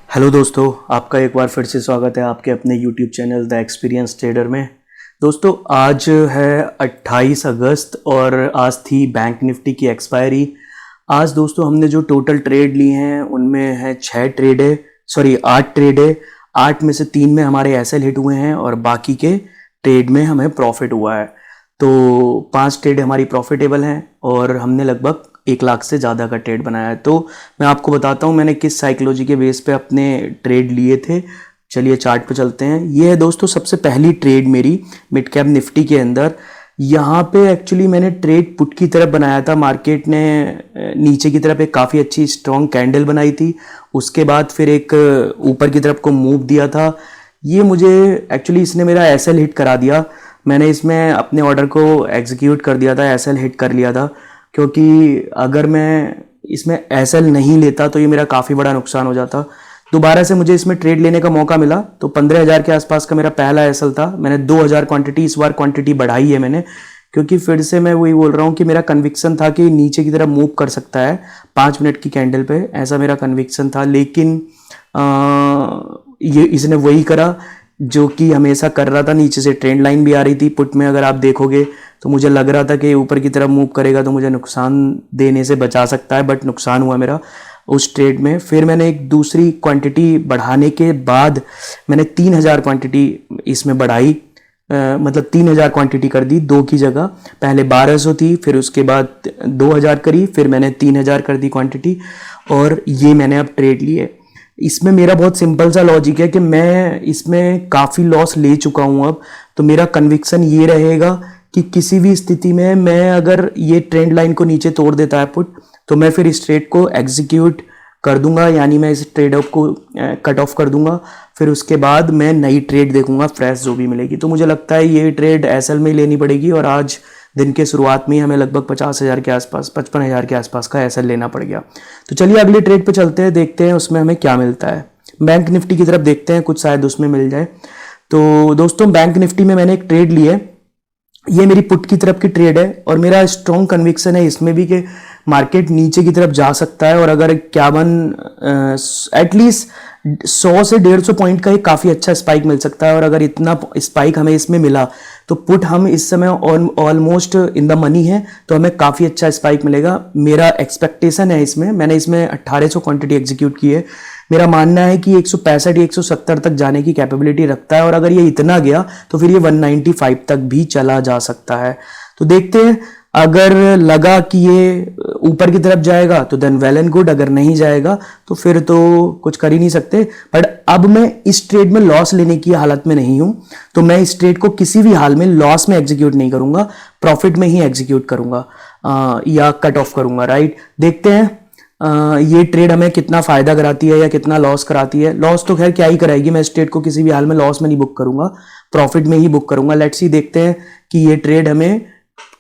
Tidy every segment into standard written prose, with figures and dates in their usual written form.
Hello दोस्तों, आपका एक बार फिर से स्वागत है आपके अपने YouTube channel the experience trader में। दोस्तों, आज है 28 अगस्त और आज थी बैंक निफ्टी की एक्सपायरी। आज दोस्तों हमने जो टोटल ट्रेड लिए हैं उनमें है 8 ट्रेड है। 8 में से 3 में हमारे एसएल हिट हुए हैं और बाकी के ट्रेड में हमें प्रॉफिट हुआ है। तो 5 ट्रेड हमारी प्रॉफिटेबल हैं और हमने लगभग 1 लाख से ज़्यादा का ट्रेड बनाया है। तो मैं आपको बताता हूँ मैंने किस साइकोलॉजी के बेस पे अपने ट्रेड लिए थे। चलिए चार्ट पे चलते हैं। ये है दोस्तों सबसे पहली ट्रेड मेरी मिड कैप निफ्टी के अंदर। यहाँ पे एक्चुअली मैंने ट्रेड पुट की तरफ बनाया था। मार्केट ने नीचे की तरफ एक काफ़ी अच्छी स्ट्रॉन्ग कैंडल बनाई थी, उसके बाद फिर एक ऊपर की तरफ को मूव दिया था। ये मुझे एक्चुअली इसने मेरा एसएल हिट करा दिया। मैंने इसमें अपने ऑर्डर को एग्जीक्यूट कर दिया था, एसएल हिट कर लिया था, क्योंकि अगर मैं इसमें एसएल नहीं लेता तो ये मेरा काफ़ी बड़ा नुकसान हो जाता। दोबारा से मुझे इसमें ट्रेड लेने का मौका मिला तो 15,000 के आसपास का मेरा पहला एसएल था। मैंने 2,000 क्वांटिटी, इस बार क्वांटिटी बढ़ाई है मैंने, क्योंकि फिर से मैं वही बोल रहा हूँ कि मेरा कन्विक्शन था कि नीचे की तरफ मूव कर सकता है 5 मिनट की कैंडल पे, ऐसा मेरा कन्विक्शन था। लेकिन ये इसने वही करा जो कि हमेशा कर रहा था। नीचे से ट्रेंड लाइन भी आ रही थी पुट में, अगर आप देखोगे तो मुझे लग रहा था कि ऊपर की तरफ मूव करेगा तो मुझे नुकसान देने से बचा सकता है, बट नुकसान हुआ मेरा उस ट्रेड में। फिर मैंने एक दूसरी क्वांटिटी बढ़ाने के बाद मैंने 3,000 क्वांटिटी इसमें बढ़ाई, मतलब 3,000 क्वांटिटी कर दी, 2 की जगह। पहले 1,200 थी, फिर उसके बाद 2,000 करी, फिर मैंने 3,000 कर दी क्वांटिटी और ये मैंने अब ट्रेड लिए। इसमें मेरा बहुत सिंपल सा लॉजिक है कि मैं इसमें काफ़ी लॉस ले चुका हूँ अब, तो मेरा कन्विक्शन ये रहेगा कि किसी भी स्थिति में मैं अगर ये ट्रेंड लाइन को नीचे तोड़ देता है पुट, तो मैं फिर इस ट्रेड को एग्जीक्यूट कर दूंगा, यानी मैं इस ट्रेड ऑफ को कट ऑफ कर दूंगा। फिर उसके बाद मैं नई ट्रेड देखूंगा फ्रेश जो भी मिलेगी। तो मुझे लगता है ये ट्रेड एसएल में ही लेनी पड़ेगी और आज दिन के शुरुआत में ही हमें लगभग 50,000 के आसपास, 55,000 के आसपास का एसएल लेना पड़ गया। तो चलिए अगली ट्रेड पे चलते हैं, देखते हैं उसमें हमें क्या मिलता है। बैंक निफ्टी की तरफ देखते हैं, कुछ शायद उसमें मिल जाए। तो दोस्तों बैंक निफ्टी में मैंने एक ट्रेड ली है, ये मेरी पुट की तरफ की ट्रेड है और मेरा स्ट्रॉन्ग कन्विक्शन है इसमें भी कि मार्केट नीचे की तरफ जा सकता है और अगर 51 एटलीस्ट 100 से 150 पॉइंट का एक काफ़ी अच्छा स्पाइक मिल सकता है। और अगर इतना स्पाइक हमें इसमें मिला तो पुट हम इस समय ऑलमोस्ट इन द मनी है, तो हमें काफ़ी अच्छा स्पाइक मिलेगा। मेरा एक्सपेक्टेशन है इसमें, मैंने इसमें 1800 क्वांटिटी एग्जीक्यूट की है। मेरा मानना है कि 165 या 170 तक जाने की कैपेबिलिटी रखता है और अगर ये इतना गया तो फिर ये 195 तक भी चला जा सकता है। तो देखते हैं, अगर लगा कि ये ऊपर की तरफ जाएगा तो देन वेल एंड गुड, अगर नहीं जाएगा तो फिर तो कुछ कर ही नहीं सकते। बट अब मैं इस ट्रेड में लॉस लेने की हालत में नहीं हूं, तो मैं इस ट्रेड को किसी भी हाल में लॉस में एग्जीक्यूट नहीं करूंगा, प्रॉफिट में ही एग्जीक्यूट करूंगा या कट ऑफ करूंगा। राइट, देखते हैं ये ट्रेड हमें कितना फायदा कराती है या कितना लॉस कराती है। लॉस तो खैर क्या ही कराएगी, मैं इस ट्रेड को किसी भी हाल में लॉस में नहीं बुक करूंगा, प्रॉफिट में ही बुक करूंगा। लेट्स सी, देखते हैं कि ये ट्रेड हमें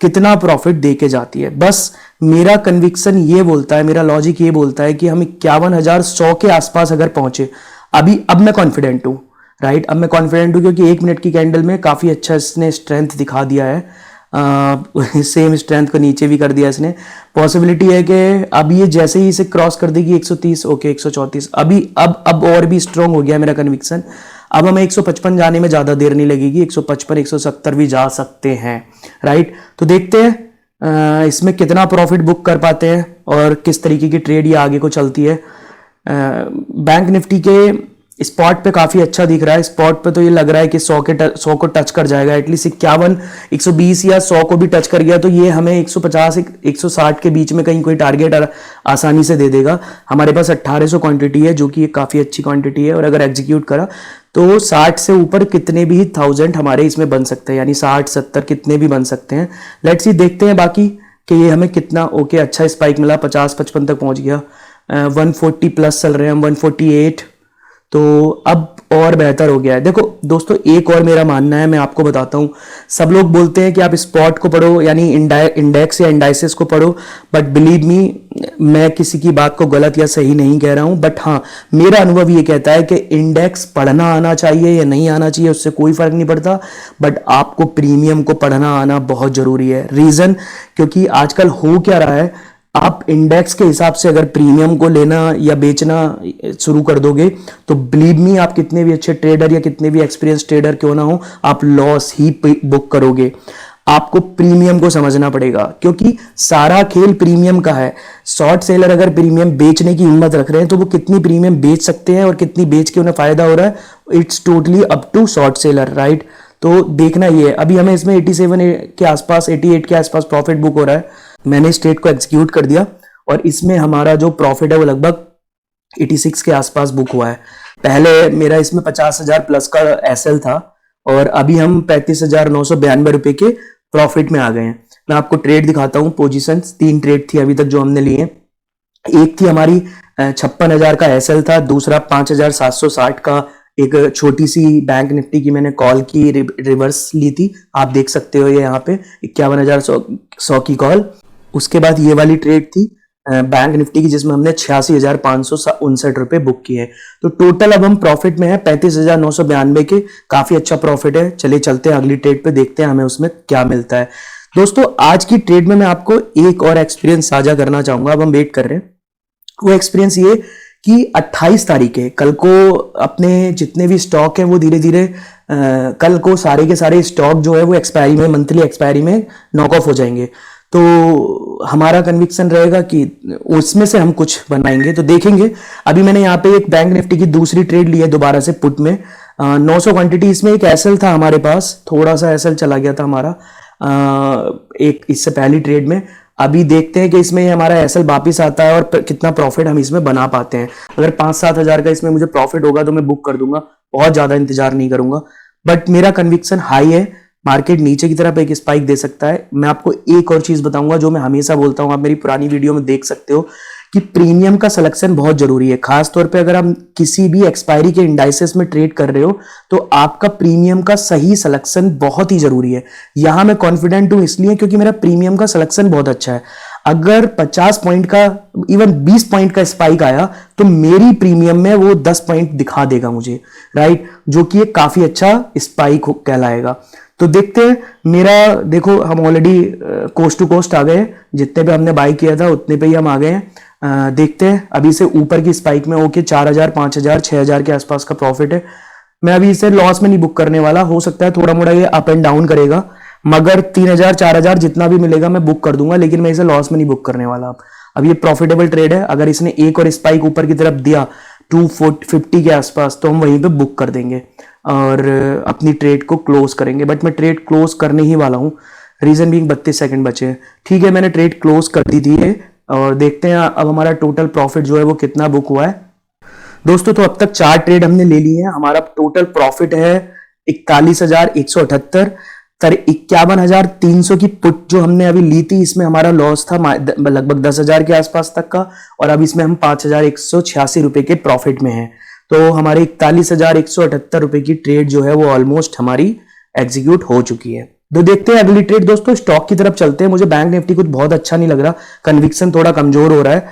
कितना प्रॉफिट दे के जाती है। बस मेरा कन्विक्शन ये बोलता है, मेरा लॉजिक ये बोलता है कि हम 51,100 के आसपास अगर पहुंचे, अब मैं कॉन्फिडेंट हूं। राइट, अब मैं कॉन्फिडेंट हूं क्योंकि 1 मिनट की कैंडल में काफी अच्छा इसने स्ट्रेंथ दिखा दिया है। सेम स्ट्रेंथ को नीचे भी कर दिया इसने। पॉसिबिलिटी है कि अब ये जैसे ही इसे क्रॉस कर देगी 130, ओके 134, अब और भी स्ट्रॉन्ग हो गया मेरा कन्विक्शन। अब हमें 155 जाने में ज्यादा देर नहीं लगेगी, 155 170 भी जा सकते हैं। राइट, तो देखते हैं इसमें कितना प्रॉफिट बुक कर पाते हैं और किस तरीके की ट्रेड ये आगे को चलती है। बैंक निफ्टी के स्पॉट पे काफी अच्छा दिख रहा है। स्पॉट पे तो ये लग रहा है कि 100 को टच कर जाएगा, एटलीस्ट 51, 120 या 100 को भी टच कर गया तो ये हमें 150 160 के बीच में कहीं कोई टारगेट आसानी से दे देगा। हमारे पास 1800 क्वांटिटी है जो कि काफी अच्छी क्वांटिटी है और अगर एग्जीक्यूट करा तो 60 से ऊपर कितने भी 1000 हमारे इसमें बन सकते हैं, यानी 60 70 कितने भी बन सकते हैं। लेट्स सी, देखते हैं बाकी कि ये हमें कितना ओके अच्छा स्पाइक मिला, 50 55 तक पहुंच गया। 140 प्लस चल रहे हैं हम, 148, तो अब और बेहतर हो गया है। देखो दोस्तों, एक और मेरा मानना है, मैं आपको बताता हूं। सब लोग बोलते हैं कि आप स्पॉट को पढ़ो, यानी इंडेक्स या इंडाइसेस को पढ़ो, बट बिलीव मी, मैं किसी की बात को गलत या सही नहीं कह रहा हूं। बट हाँ, मेरा अनुभव ये कहता है कि इंडेक्स पढ़ना आना चाहिए या नहीं आना चाहिए, उससे कोई फर्क नहीं पड़ता, बट आपको प्रीमियम को पढ़ना आना बहुत जरूरी है। रीजन, क्योंकि आजकल हो क्या रहा है, आप इंडेक्स के हिसाब से अगर प्रीमियम को लेना या बेचना शुरू कर दोगे तो बिलीव मी, आप कितने भी अच्छे ट्रेडर या कितने भी एक्सपीरियंस ट्रेडर क्यों ना हो, आप लॉस ही बुक करोगे। आपको प्रीमियम को समझना पड़ेगा, क्योंकि सारा खेल प्रीमियम का है। शॉर्ट सेलर अगर प्रीमियम बेचने की हिम्मत रख रहे हैं तो वो कितनी प्रीमियम बेच सकते हैं और कितनी बेच के उन्हें फायदा हो रहा है, it's totally up to short seller, right. तो देखना ये है, अभी हमें इसमें 87 के आसपास, 88 के आसपास प्रॉफिट बुक हो रहा है। मैंने इस ट्रेड को एग्जीक्यूट कर दिया और इसमें हमारा जो प्रॉफिट है वो लगभग 86 के आसपास बुक हुआ है। पहले मेरा इसमें 50,000 प्लस का एसएल था और अभी हम 35,992 रुपए के प्रॉफिट में आ गए हैं। मैं आपको ट्रेड दिखाता हूं। पोजीशंस 3 ट्रेड थी अभी तक जो हमने लिए। एक थी हमारी 56,000 का एसएल था, दूसरा 5,760 का एक छोटी सी बैंक निफ्टी की मैंने कॉल की, रिवर्स ली थी, आप देख सकते हो ये यहाँ पे 51,100 की कॉल। उसके बाद ये वाली ट्रेड थी बैंक निफ्टी की जिसमें हमने 86,559 रुपए बुक किए। तो टोटल अब हम प्रॉफिट में है 35,992 के, काफी अच्छा प्रॉफिट है। चलिए चलते हैं अगली ट्रेड पे, देखते हैं हमें उसमें क्या मिलता है। दोस्तों आज की ट्रेड में मैं आपको एक और एक्सपीरियंस साझा करना चाहूंगा। अब हम वेट कर रहे हैं, वो एक्सपीरियंस ये कि 28 तारीख है, कल को अपने जितने भी स्टॉक है वो धीरे धीरे कल को सारे के सारे स्टॉक जो है वो एक्सपायरी में, मंथली एक्सपायरी में नॉक ऑफ हो जाएंगे। तो हमारा कन्विक्शन रहेगा कि उसमें से हम कुछ बनाएंगे, तो देखेंगे। अभी मैंने यहाँ पे एक बैंक निफ्टी की दूसरी ट्रेड ली है दोबारा से पुट में, 900 क्वांटिटी। इसमें एक एसएल था हमारे पास, थोड़ा सा एसएल चला गया था हमारा एक इससे पहली ट्रेड में। अभी देखते हैं कि इसमें हमारा एसएल वापिस आता है और कितना प्रॉफिट हम इसमें बना पाते हैं। अगर 5-7 हजार का इसमें मुझे प्रॉफिट होगा तो मैं बुक कर दूंगा, बहुत ज्यादा इंतजार नहीं करूंगा। बट मेरा कन्विक्शन हाई है, मार्केट नीचे की तरफ एक स्पाइक दे सकता है। मैं आपको एक और चीज बताऊंगा जो मैं हमेशा बोलता हूं, आप मेरी पुरानी वीडियो में देख सकते हो कि प्रीमियम का सिलेक्शन बहुत जरूरी है। खास तौर पे अगर आप किसी भी एक्सपायरी के इंडाइसेस में ट्रेड कर रहे हो तो आपका प्रीमियम का सही सिलेक्शन बहुत ही जरूरी है। यहां मैं कॉन्फिडेंट हूं इसलिए क्योंकि मेरा प्रीमियम का सिलेक्शन बहुत अच्छा है। अगर 50 पॉइंट का, इवन 20 पॉइंट का स्पाइक आया तो मेरी प्रीमियम में वो 10 पॉइंट दिखा देगा मुझे, राइट, जो कि एक काफी अच्छा स्पाइक कहलाएगा। तो देखते हैं। मेरा देखो हम ऑलरेडी कोस्ट टू कोस्ट आ गए, जितने पे हमने बाय किया था उतने पे ही हम आ गए हैं। देखते हैं अभी से ऊपर की स्पाइक में ओके 4,000, 5,000, 6,000 के आसपास का प्रॉफिट है। मैं अभी इसे लॉस में नहीं बुक करने वाला, हो सकता है थोड़ा मोड़ा ये अप एंड डाउन करेगा, मगर 3,000, 4,000 जितना भी मिलेगा मैं बुक कर दूंगा, लेकिन मैं इसे लॉस में नहीं बुक करने वाला। अब ये प्रॉफिटेबल ट्रेड है, अगर इसने एक और स्पाइक ऊपर की तरफ दिया 250 के आसपास तो हम वहीं पे बुक कर देंगे और अपनी ट्रेड को क्लोज करेंगे। बट मैं ट्रेड क्लोज करने ही वाला हूं, रीजन बीइंग 32 सेकंड बचे हैं। ठीक है, मैंने ट्रेड क्लोज कर दी थी और देखते हैं अब हमारा टोटल प्रॉफिट जो है वो कितना बुक हुआ है। दोस्तों तो अब तक 4 ट्रेड हमने ले लिए हैं, हमारा टोटल प्रॉफिट है 41,178। 51,300 की पुट जो हमने अभी ली थी इसमें हमारा लॉस था लगभग 10,000 के आसपास तक का, और अब इसमें हम 5,186 रुपए के प्रॉफिट में हैं। तो हमारे 41,178 रुपए की ट्रेड जो है वो ऑलमोस्ट हमारी एग्जीक्यूट हो चुकी है। तो देखते हैं अगली ट्रेड। दोस्तों स्टॉक की तरफ चलते हैं। मुझे बैंक निफ्टी कुछ बहुत अच्छा नहीं लग रहा, कन्विक्शन थोड़ा कमजोर हो रहा है।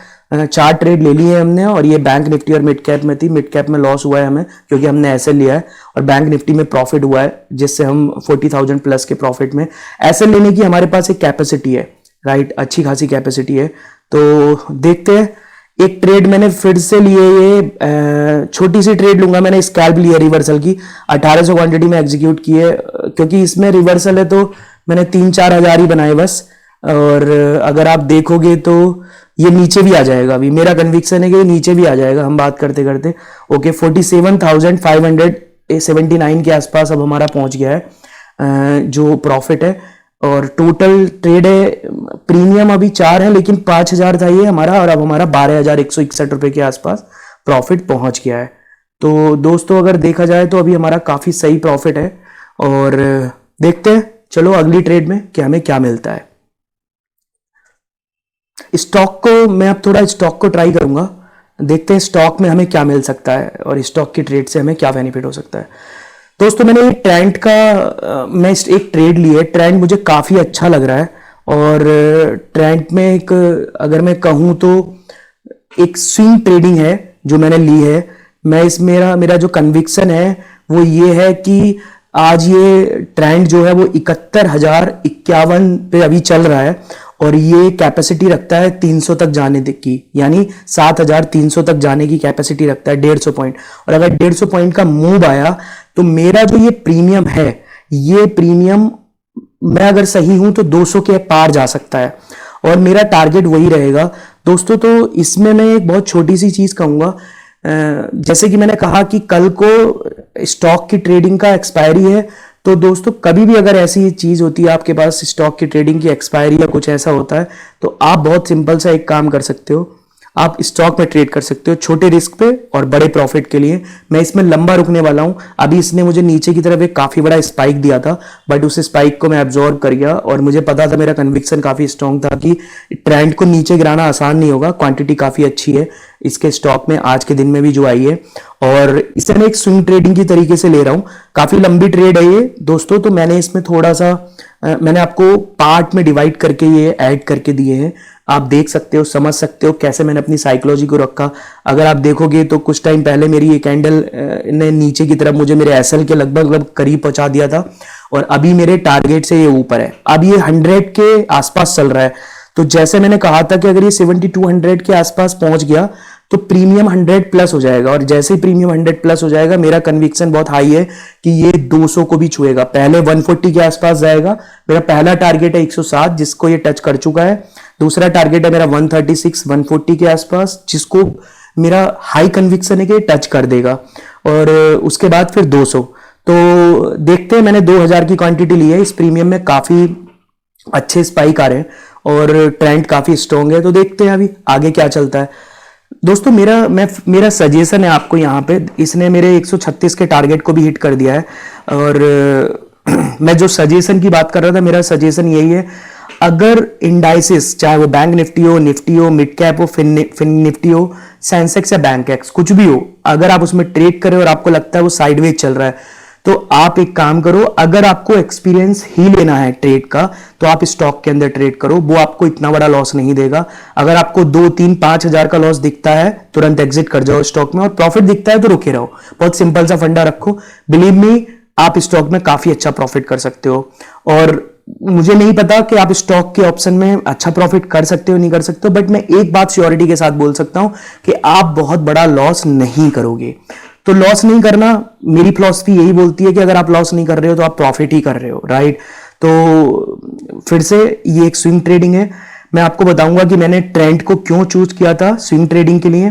4 ट्रेड ले ली है हमने और ये बैंक निफ्टी और मिड कैप में थी। मिड कैप में लॉस हुआ है हमें क्योंकि हमने एसएल लिया है, और बैंक निफ्टी में प्रॉफिट हुआ है जिससे हम 40,000 प्लस के प्रॉफिट में। एसएल लेने की हमारे पास एक कैपेसिटी है, राइट, अच्छी खासी कैपेसिटी है। तो देखते हैं। एक ट्रेड मैंने फिर से लिए, ये छोटी सी ट्रेड लूंगा, मैंने स्कैल्प लिया रिवर्सल की, 1800 क्वांटिटी में एग्जीक्यूट की है क्योंकि इसमें रिवर्सल है तो मैंने 3-4 हजार ही बनाए बस। और अगर आप देखोगे तो ये नीचे भी आ जाएगा, अभी मेरा कन्विक्शन है कि ये नीचे भी आ जाएगा हम बात करते करते। ओके 47,579 के आसपास अब हमारा पहुंच गया है जो प्रॉफिट है, और टोटल ट्रेड है प्रीमियम अभी 4 है लेकिन 5,000 था ये हमारा, और अब हमारा 12,161 रुपए के आसपास प्रॉफिट पहुंच गया है। तो दोस्तों अगर देखा जाए तो अभी हमारा काफी सही प्रॉफिट है, और देखते हैं चलो अगली ट्रेड में कि हमें क्या मिलता है। स्टॉक को मैं अब थोड़ा स्टॉक को ट्राई करूंगा, देखते हैं स्टॉक में हमें क्या मिल सकता है और स्टॉक की ट्रेड से हमें क्या बेनिफिट हो सकता है। दोस्तों मैंने ट्रेंड का मैं एक ट्रेड ली है, ट्रेंड मुझे काफी अच्छा लग रहा है, और ट्रेंड में एक अगर मैं कहूं तो एक स्विंग ट्रेडिंग है जो मैंने ली है। मैं इस मेरा जो कन्विक्शन है वो ये है कि आज ये ट्रेंड जो है वो 71,051 पे अभी चल रहा है, और ये कैपेसिटी रखता है 300 तक जाने तक की, यानी 7300 तक जाने की कैपेसिटी रखता है 150 पॉइंट। और अगर 150 पॉइंट का मूव आया तो मेरा जो ये प्रीमियम है, ये प्रीमियम मैं अगर सही हूं तो 200 के पार जा सकता है और मेरा टारगेट वही रहेगा दोस्तों। तो इसमें मैं एक बहुत छोटी सी चीज कहूंगा, जैसे कि मैंने कहा कि कल को स्टॉक की ट्रेडिंग का एक्सपायरी है, तो दोस्तों कभी भी अगर ऐसी चीज होती है आपके पास, स्टॉक की ट्रेडिंग की एक्सपायरी या कुछ ऐसा होता है, तो आप बहुत सिंपल सा एक काम कर सकते हो, आप स्टॉक में ट्रेड कर सकते हो छोटे रिस्क पे और बड़े प्रॉफिट के लिए। मैं इसमें लंबा रुकने वाला हूं। अभी इसने मुझे नीचे की तरफ एक काफी बड़ा स्पाइक दिया था, बट उस स्पाइक को मैं एब्जॉर्ब कर गया और मुझे पता था, मेरा कन्विक्शन काफी स्ट्रांग था कि ट्रेंड को नीचे गिराना आसान नहीं होगा। क्वांटिटी काफी अच्छी है इसके स्टॉक में आज के दिन में भी जो आई है, और इसे मैं एक स्विंग ट्रेडिंग की तरीके से ले रहा हूं। काफी लंबी ट्रेड है ये दोस्तों, तो मैंने इसमें थोड़ा सा मैंने आपको पार्ट में डिवाइड करके ये ऐड करके दिए हैं। आप देख सकते हो, समझ सकते हो कैसे मैंने अपनी साइकोलॉजी को रखा। अगर आप देखोगे तो कुछ टाइम पहले मेरी ये कैंडल ने नीचे की तरफ मुझे मेरे एसएल के लगभग करीब पहुंचा दिया था और अभी मेरे टारगेट से ये ऊपर है। अब ये 100 के आसपास चल रहा है, तो जैसे मैंने कहा था कि अगर ये 7200 के आसपास पहुंच गया तो प्रीमियम 100 प्लस हो जाएगा, और जैसे ही प्रीमियम 100 प्लस हो जाएगा मेरा कन्विक्शन बहुत हाई है कि ये 200 को भी छुएगा। पहले 140 के आसपास जाएगा। मेरा पहला टारगेट है 107 जिसको ये टच कर चुका है। दूसरा टारगेट है मेरा 136 140 के आसपास, जिसको मेरा हाई कन्विक्शन है कि टच कर देगा, और उसके बाद फिर 200। तो देखते हैं, मैंने 2000 की क्वांटिटी ली है। इस प्रीमियम में काफी अच्छे स्पाइक आ रहे हैं और ट्रेंड काफी स्ट्रॉन्ग है, तो देखते हैं अभी आगे क्या चलता है। दोस्तों मेरा सजेशन है आपको यहाँ पे, इसने मेरे 136 के टारगेट को भी हिट कर दिया है, और मैं जो सजेशन की बात कर रहा था, मेरा सजेशन यही है, अगर इंडाइसिस चाहे वो बैंक निफ्टी हो, मिड कैप हो, फिन निफ्टी हो, सेंसेक्स या बैंक एक्स कुछ भी हो, अगर आप उसमें ट्रेड करें और आपको लगता है वो साइडवेज चल रहा है, तो आप एक काम करो, अगर आपको एक्सपीरियंस ही लेना है ट्रेड का तो आप स्टॉक के अंदर ट्रेड करो, वो आपको इतना बड़ा लॉस नहीं देगा। अगर आपको 2 3 5 हजार का लॉस दिखता है तुरंत एग्जिट कर जाओ स्टॉक में, और प्रॉफिट दिखता है तो रुके रहो। बहुत सिंपल सा फंडा रखो, बिलीव मी आप स्टॉक में काफी अच्छा प्रॉफिट कर सकते हो। और मुझे नहीं पता कि आप स्टॉक के ऑप्शन में अच्छा प्रॉफिट कर सकते हो नहीं कर सकते हो, बट मैं एक बात श्योरिटी के साथ बोल सकता हूं कि आप बहुत बड़ा लॉस नहीं करोगे। तो लॉस नहीं करना, मेरी फिलॉसफी यही बोलती है कि अगर आप लॉस नहीं कर रहे हो तो आप प्रॉफिट ही कर रहे हो, राइट। तो फिर से ये एक स्विंग ट्रेडिंग है। मैं आपको बताऊंगा कि मैंने ट्रेंड को क्यों चूज किया था स्विंग ट्रेडिंग के लिए।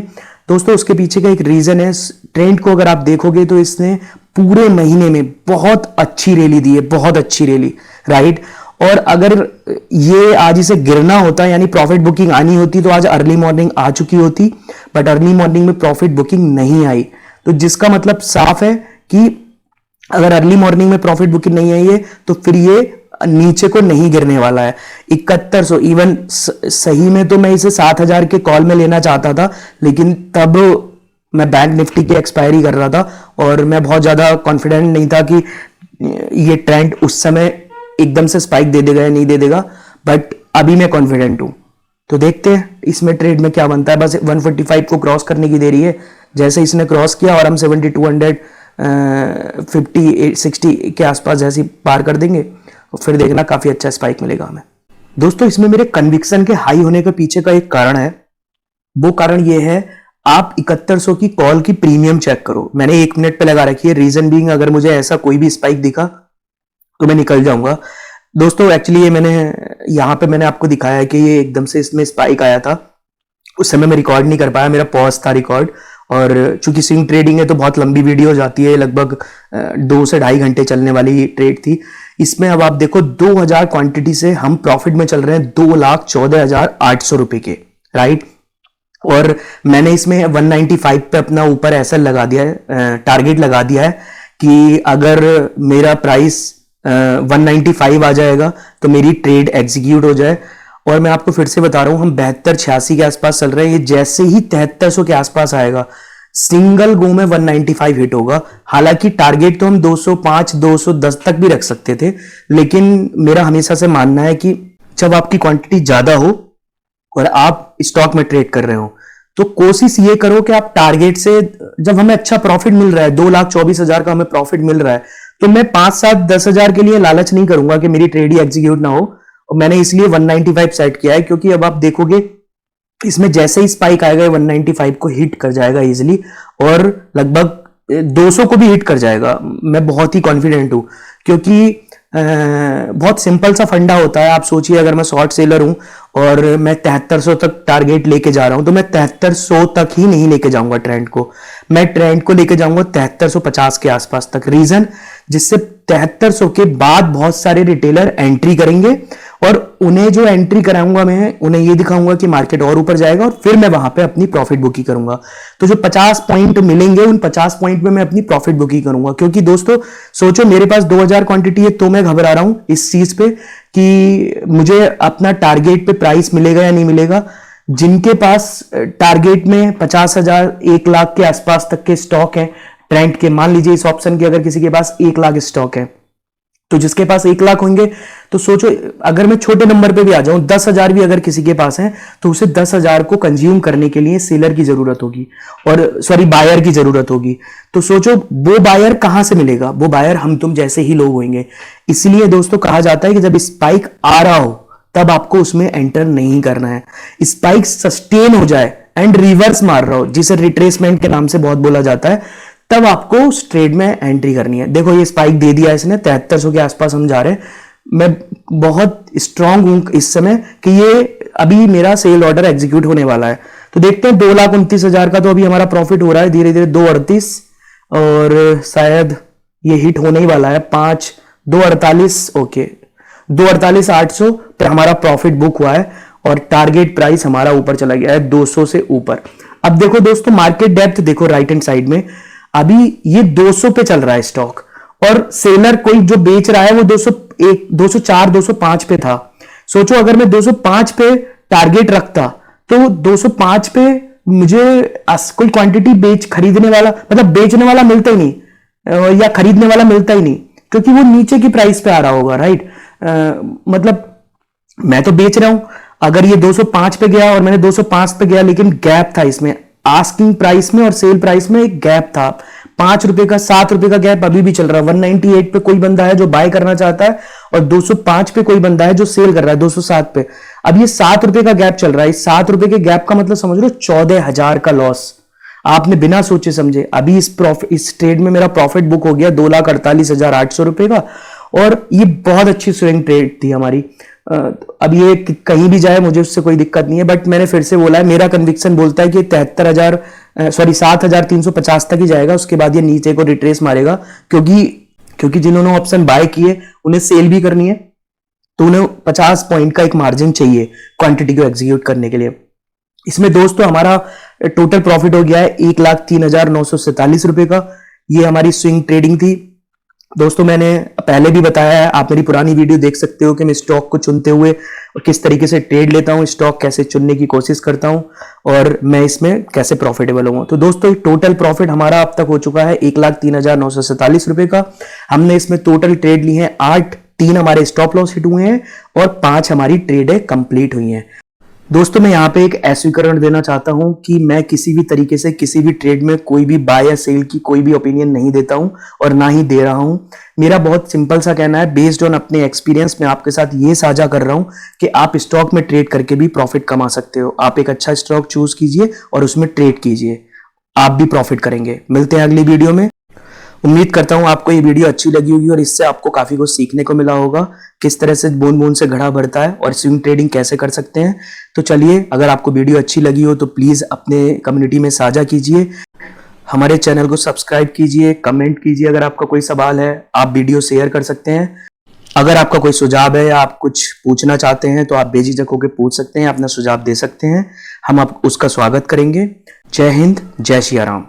दोस्तों उसके पीछे का एक रीजन है, ट्रेंड को अगर आप देखोगे तो इसने पूरे महीने में बहुत अच्छी रैली दी है, बहुत अच्छी रैली, राइट। और अगर ये आज इसे गिरना होता, यानी प्रॉफिट बुकिंग आनी होती, तो आज अर्ली मॉर्निंग आ चुकी होती, बट अर्ली मॉर्निंग में प्रॉफिट बुकिंग नहीं आई। तो जिसका मतलब साफ है कि अगर अर्ली मॉर्निंग में प्रॉफिट बुकिंग नहीं आई है तो फिर ये नीचे को नहीं गिरने वाला है। 7100 इवन सही में तो मैं इसे 7000 के कॉल में लेना चाहता था, लेकिन तब मैं बैंक निफ्टी की एक्सपायरी कर रहा था और मैं बहुत ज्यादा कॉन्फिडेंट नहीं था कि ये ट्रेंड उस समय एकदम से स्पाइक दे देगा या नहीं दे देगा, बट अभी मैं कॉन्फिडेंट हूं। तो देखते हैं इसमें ट्रेड में क्या बनता है। बस 145 को क्रॉस करने की देरी है। जैसे इसने क्रॉस किया और हम 7250 60 के आसपास जैसे पार कर देंगे तो फिर देखना काफी अच्छा स्पाइक मिलेगा हमें। दोस्तों इसमें मेरे कन्विक्शन के हाई होने के पीछे का एक कारण है। वो कारण ये है, आप 7100 की कॉल की प्रीमियम चेक करो। मैंने 1 मिनट पे लगा रखी है। रीजन बीइंग, अगर मुझे ऐसा कोई भी स्पाइक दिखा तो मैं निकल जाऊंगा। दोस्तों एक्चुअली ये यहाँ पे मैंने आपको दिखाया है कि ये एकदम से इसमें स्पाइक आया था। उस समय मैं रिकॉर्ड नहीं कर पाया, मेरा पॉज था रिकॉर्ड, और चूंकि स्विंग ट्रेडिंग है तो बहुत लंबी वीडियो जाती है, लगभग 2 से 2.5 घंटे चलने वाली ट्रेड थी। इसमें अब आप देखो 2000 क्वांटिटी से हम प्रॉफिट में चल रहे हैं 2,14,800 रुपए के, राइट। और मैंने इसमें 195 पे अपना ऊपर ऐसा लगा दिया है, टारगेट लगा दिया है कि अगर मेरा प्राइस 195 आ जाएगा तो मेरी ट्रेड एग्जीक्यूट हो जाए। और मैं आपको फिर से बता रहा हूं, हम 7286 के आसपास चल रहे हैं। ये जैसे ही 7300 के आसपास आएगा, सिंगल गो में 195 हिट होगा। हालांकि टारगेट तो हम 205 210 तक भी रख सकते थे, लेकिन मेरा हमेशा से मानना है कि जब आपकी क्वांटिटी ज्यादा हो और आप स्टॉक में ट्रेड कर रहे हो तो कोशिश ये करो कि आप टारगेट से, जब हमें अच्छा प्रॉफिट मिल रहा है, 2,24,000 का हमें प्रॉफिट मिल रहा है, तो मैं 5 7 10 हजार के लिए लालच नहीं करूंगा कि मेरी ट्रेड ही एग्जीक्यूट ना हो। और मैंने इसलिए 195 सेट किया है, क्योंकि अब आप देखोगे इसमें जैसे ही स्पाइक आएगा 195 को हिट कर जाएगा इजिली, और लगभग 200 को भी हिट कर जाएगा। मैं बहुत ही कॉन्फिडेंट हूं, क्योंकि बहुत सिंपल सा फंडा होता है। आप सोचिए, अगर मैं शॉर्ट सेलर हूं और मैं 7300 तक टारगेट लेके जा रहा हूं, तो मैं 7300 तक ही नहीं लेके जाऊंगा ट्रेंड को, मैं ट्रेंड को लेके जाऊंगा 7350 के आसपास तक। रीजन, जिससे 7300 के बाद बहुत सारे रिटेलर एंट्री करेंगे, और उन्हें जो एंट्री कराऊंगा मैं, उन्हें ये दिखाऊंगा कि मार्केट और ऊपर जाएगा, और फिर मैं वहां पे अपनी प्रॉफिट बुकिंग करूंगा। तो जो 50 पॉइंट मिलेंगे, उन 50 पॉइंट में मैं अपनी प्रॉफिट बुकिंग करूंगा। क्योंकि दोस्तों सोचो, मेरे पास 2000 क्वांटिटी है, तो मैं घबरा रहा हूं इस चीज पे कि मुझे अपना टारगेट पे प्राइस मिलेगा या नहीं मिलेगा। जिनके पास टारगेट में 50,000 1 लाख के आसपास तक के स्टॉक है ट्रेंड के, मान लीजिए इस ऑप्शन के अगर किसी के पास 1 लाख स्टॉक है, तो जिसके पास 1 लाख होंगे, तो सोचो अगर मैं छोटे नंबर पे भी आ जाऊं, 10,000 भी अगर किसी के पास है, तो उसे 10,000 को कंज्यूम करने के लिए सेलर की जरूरत होगी, और सॉरी बायर की जरूरत होगी। तो सोचो वो बायर कहां से मिलेगा? वो बायर हम तुम जैसे ही लोग होंगे। इसलिए दोस्तों कहा जाता है कि जब स्पाइक आ रहा हो तब आपको उसमें एंटर नहीं करना है। स्पाइक सस्टेन हो जाए एंड रिवर्स मार रहा हो, जिसे रिट्रेसमेंट के नाम से बहुत बोला जाता है, तब आपको उस ट्रेड में एंट्री करनी है। देखो ये स्पाइक दे दिया इसने, 7300 के आसपास हम जा रहे हैं। मैं बहुत स्ट्रांग हूं इस समय कि ये अभी मेरा सेल ऑर्डर एग्जीक्यूट होने वाला है। तो देखते हैं 2,29,000 का तो अभी हमारा प्रॉफिट हो रहा है धीरे धीरे, 238, और शायद ये हिट होने ही वाला है 248, ओके 248,800 पर हमारा प्रॉफिट बुक हुआ है, और टारगेट प्राइस हमारा ऊपर चला गया है 200 से ऊपर। अब देखो दोस्तों, मार्केट डेप्थ देखो राइट हैंड साइड में, अभी ये 200 पे चल रहा है स्टॉक, और सेलर कोई जो बेच रहा है वो 201, 204, 205 पे था। सोचो अगर मैं 205 पे टारगेट रखता, तो 205 पे मुझे कोई क्वांटिटी खरीदने वाला, मतलब बेचने वाला मिलता ही नहीं, या खरीदने वाला मिलता ही नहीं, क्योंकि वो नीचे की प्राइस पे आ रहा होगा, राइट। मतलब मैं तो बेच रहा हूं, अगर ये 205 पे गया और मैंने 205 पे गया, लेकिन गैप था इसमें, आस्किंग प्राइस में और सेल प्राइस में एक गैप था, 5 रुपए का, 7 रुपए का गैप अभी भी चल रहा है। 198 पे कोई बंदा है जो बाय करना चाहता है, और 205 पे कोई बंदा है जो सेल कर रहा है 207 पे। अब ये 7 रुपए का गैप चल रहा है। इस 7 रुपए के गैप का मतलब समझ लो 14,000 का लॉस आपने बिना सोचे समझे। अभी इस ट्रेड में मेरा प्रॉफिट बुक हो गया 2,48,800 रुपए का, और ये बहुत अच्छी स्विंग ट्रेड थी हमारी। अब ये कहीं भी जाए मुझे उससे कोई दिक्कत नहीं है, बट मैंने फिर से बोला है, मेरा कन्विक्शन बोलता है कि 7,350 तक ही जाएगा, उसके बाद ये नीचे को रिट्रेस मारेगा, क्योंकि जिन्होंने ऑप्शन बाय किए उन्हें सेल भी करनी है, तो उन्हें 50 पॉइंट का एक मार्जिन चाहिए क्वांटिटी को एग्जीक्यूट करने के लिए। इसमें दोस्तों हमारा टोटल प्रॉफिट हो गया है 1,03,947 रुपए का। ये हमारी स्विंग ट्रेडिंग थी दोस्तों। मैंने पहले भी बताया है, आप मेरी पुरानी वीडियो देख सकते हो कि मैं स्टॉक को चुनते हुए और किस तरीके से ट्रेड लेता हूं, स्टॉक कैसे चुनने की कोशिश करता हूं, और मैं इसमें कैसे प्रॉफिटेबल हूं। तो दोस्तों टोटल प्रॉफिट हमारा अब तक हो चुका है 1,03,947 रुपए का। हमने इसमें टोटल ट्रेड ली है 8, 3 हमारे स्टॉप लॉस हिट हुए हैं, और 5 हमारी ट्रेडें कंप्लीट हुई हैं। दोस्तों मैं यहाँ पे एक स्वीकरण देना चाहता हूं कि मैं किसी भी तरीके से किसी भी ट्रेड में कोई भी बाय या सेल की कोई भी ओपिनियन नहीं देता हूं, और ना ही दे रहा हूं। मेरा बहुत सिंपल सा कहना है, बेस्ड ऑन अपने एक्सपीरियंस में आपके साथ ये साझा कर रहा हूं कि आप स्टॉक में ट्रेड करके भी प्रॉफिट कमा सकते हो। आप एक अच्छा स्टॉक चूज कीजिए और उसमें ट्रेड कीजिए, आप भी प्रॉफिट करेंगे। मिलते हैं अगली वीडियो में। उम्मीद करता हूं आपको ये वीडियो अच्छी लगी होगी, और इससे आपको काफी कुछ सीखने को मिला होगा, किस तरह से बूंद बूंद से घड़ा भरता है और स्विंग ट्रेडिंग कैसे कर सकते हैं। तो चलिए, अगर आपको वीडियो अच्छी लगी हो तो प्लीज अपने कम्युनिटी में साझा कीजिए, हमारे चैनल को सब्सक्राइब कीजिए, कमेंट कीजिए। अगर आपका कोई सवाल है आप वीडियो शेयर कर सकते हैं। अगर आपका कोई सुझाव है या आप कुछ पूछना चाहते हैं तो आप बेझिझक होकर पूछ सकते हैं, अपना सुझाव दे सकते हैं, हम आप उसका स्वागत करेंगे। जय हिंद, जय श्री राम।